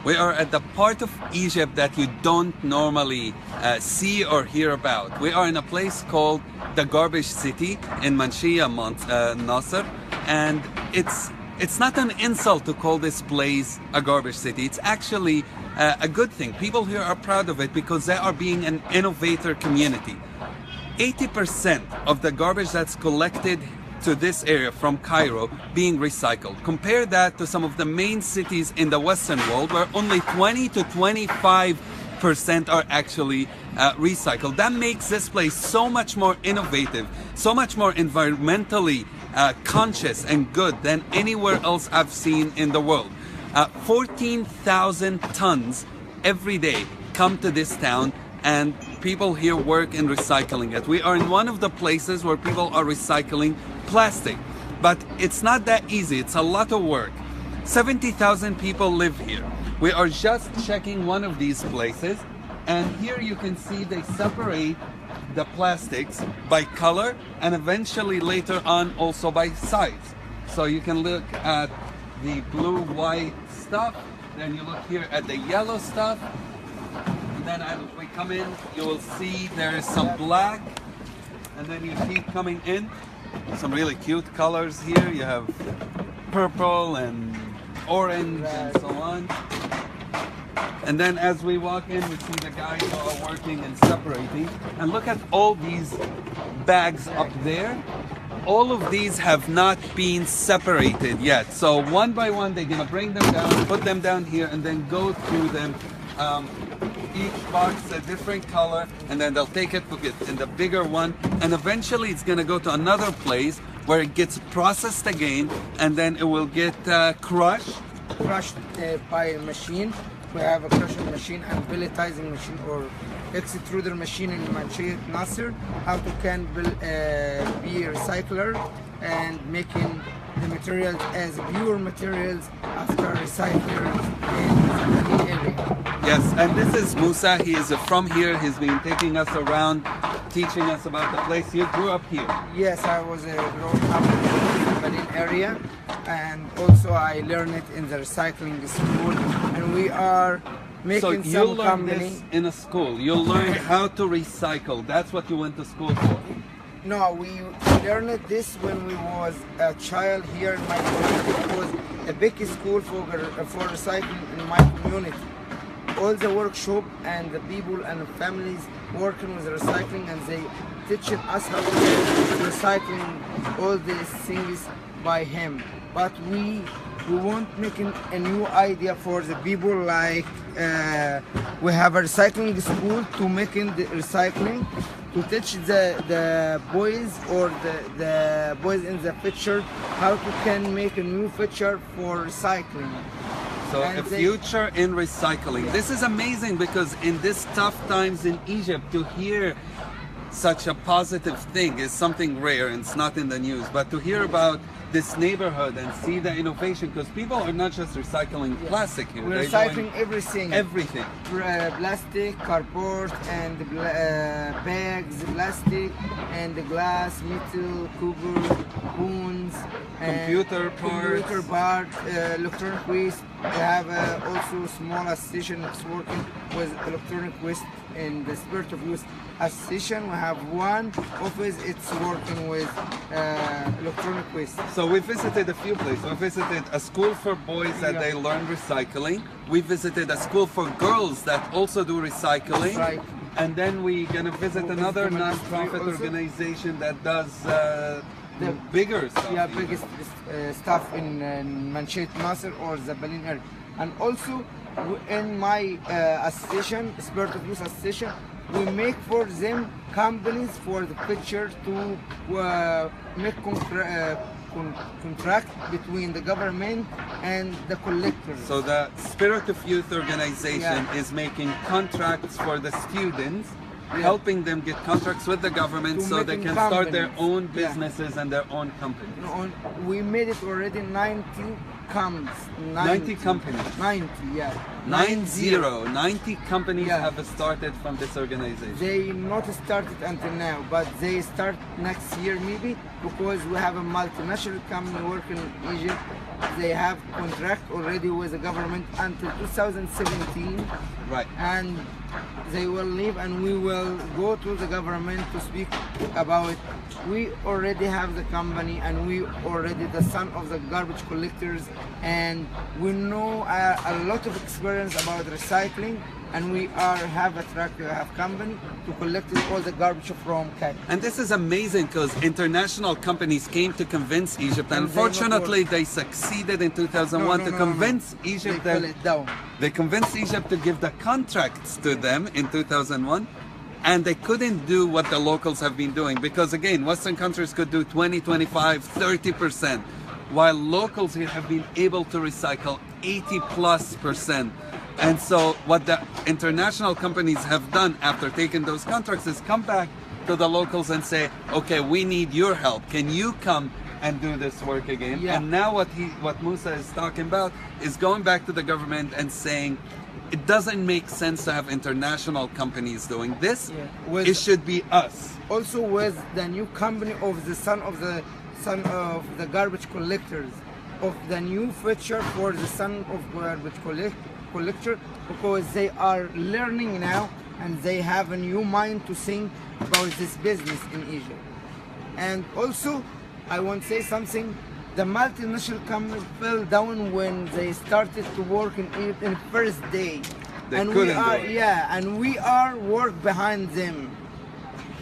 We are at the part of Egypt that you don't normally see or hear about. We are in a place called the Garbage City in Manshia, Nasser, and it's not an insult to call this place a garbage city. It's actually a good thing. People here are proud of it because they are being an innovator community. 80% of the garbage that's collected to this area from Cairo being recycled. Compare that to some of the main cities in the Western world where only 20 to 25% are actually recycled. That makes this place so much more innovative, so much more environmentally conscious and good than anywhere else I've seen in the world. 14,000 tons every day come to this town, and people here work in recycling it. We are in one of the places where people are recycling plastic, but it's not that easy. It's a lot of work. 70,000 people live here. We are just checking one of these places, and here you can see they separate the plastics by color and eventually later on also by size. So you can look at the blue white stuff, then you look here at the yellow stuff, and then as we come in you will see there is some black, and then you keep coming in some really cute colors here. You have purple and orange and so on. And then as we walk in, we see the guys who are working and separating. And look at all these bags up there. All of these have not been separated yet. So one by one, they're gonna bring them down, put them down here, and then go through them. Each box a different color, and then they'll take it, put it in the bigger one, and eventually it's gonna go to another place where it gets processed again, and then it will get crushed by a machine. We have a crushing machine and pelletizing machine or extruder machine in Manshia Nasser. How to can be a recycler and making the materials as pure materials after recycling in the area. Yes, and this is Musa. He is from here. He's been taking us around, teaching us about the place. You grew up here. Yes, I was grown up in the Berlin area, and also I learned it in the recycling school. And we are making so some you learned this in a school. You learned how to recycle. That's what you went to school for. No, we learned this when we was a child here in my community. It was a big school for recycling in my community. All the workshop and the people and the families working with recycling, and they teaching us how to do recycling all these things by him. But we want making a new idea for the people, like we have a recycling school to making the recycling, to teach the boys or the boys in the future how to can make a new future for recycling. So a future in recycling. This is amazing because in this tough times in Egypt, to hear such a positive thing is something rare, and it's not in the news. But to hear about this neighborhood and see the innovation, because people are not just recycling plastic here. We're recycling everything. Everything. Plastic, cardboard, and bags, plastic, and the glass, metal, cover, spoons, computer parts, electronic waste. We have also small association that's working with electronic waste in the Spirit of Youth Association. We have one office, it's working with electronic waste. So we visited a few places. We visited a school for boys that they learn recycling. We visited a school for girls that also do recycling. Right. And then we're gonna visit another non-profit organization that does the bigger stuff. Yeah, biggest stuff in Manshia Nasser or the Berlin area. And also in my association, Spirit of Youth Association, we make for them companies for the future to make contract between the government and the collectors. So the Spirit of Youth organization is making contracts for the students, helping them get contracts with the government so they can start their own businesses and their own companies. We made it already 19 comes. 90 companies. 90, yeah. 90 companies Yeah. have started from this organization. They not started until now, but they start next year maybe, because we have a multinational company working in Egypt. They have contract already with the government until 2017, Right. and they will leave, and we will go to the government to speak about it. We already have the company, and we already the son of the garbage collectors, and we know a lot of experience about recycling, and we have a track, we have company to collect all the garbage from Cairo. And this is amazing because international companies came to convince Egypt. And they Unfortunately, not they succeeded in 2001 to convince Egypt they that pull it down. they convinced Egypt to give the contracts to them in 2001, and they couldn't do what the locals have been doing because, again, Western countries could do 20, 25, 30%, while locals here have been able to recycle 80+%. And so what the international companies have done after taking those contracts is come back to the locals and say, okay, we need your help. Can you come and do this work again? Yeah. And now what Musa is talking about is going back to the government and saying, it doesn't make sense to have international companies doing this. Yeah. With- It should be us. Also with the new company of the son of the garbage collectors, of the new feature for the son of garbage collector, because they are learning now and they have a new mind to think about this business in Egypt. And also, I want to say something. The multinational company fell down when they started to work in Egypt in the first day. They and couldn't we are, do it. yeah, and we are work behind them.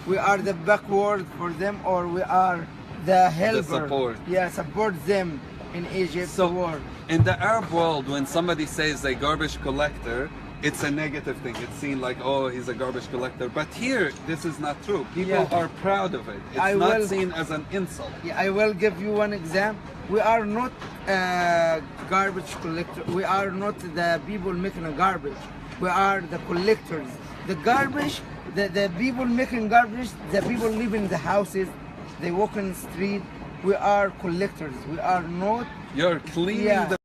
We are the backward for them, or we are the helper. support. Yeah, support them in Egypt So to work. in the Arab world, when somebody says a garbage collector, it's a negative thing. It's seen like, oh, he's a garbage collector. But here, this is not true. People Yeah. are proud of it. It's I not will- seen as an insult. Yeah, I will give you one example. We are not garbage collector. We are not the people making a garbage. We are the collectors. The garbage, the people making garbage, the people live in the houses, they walk in the street. We are collectors. We are not. You're cleaning Yeah. the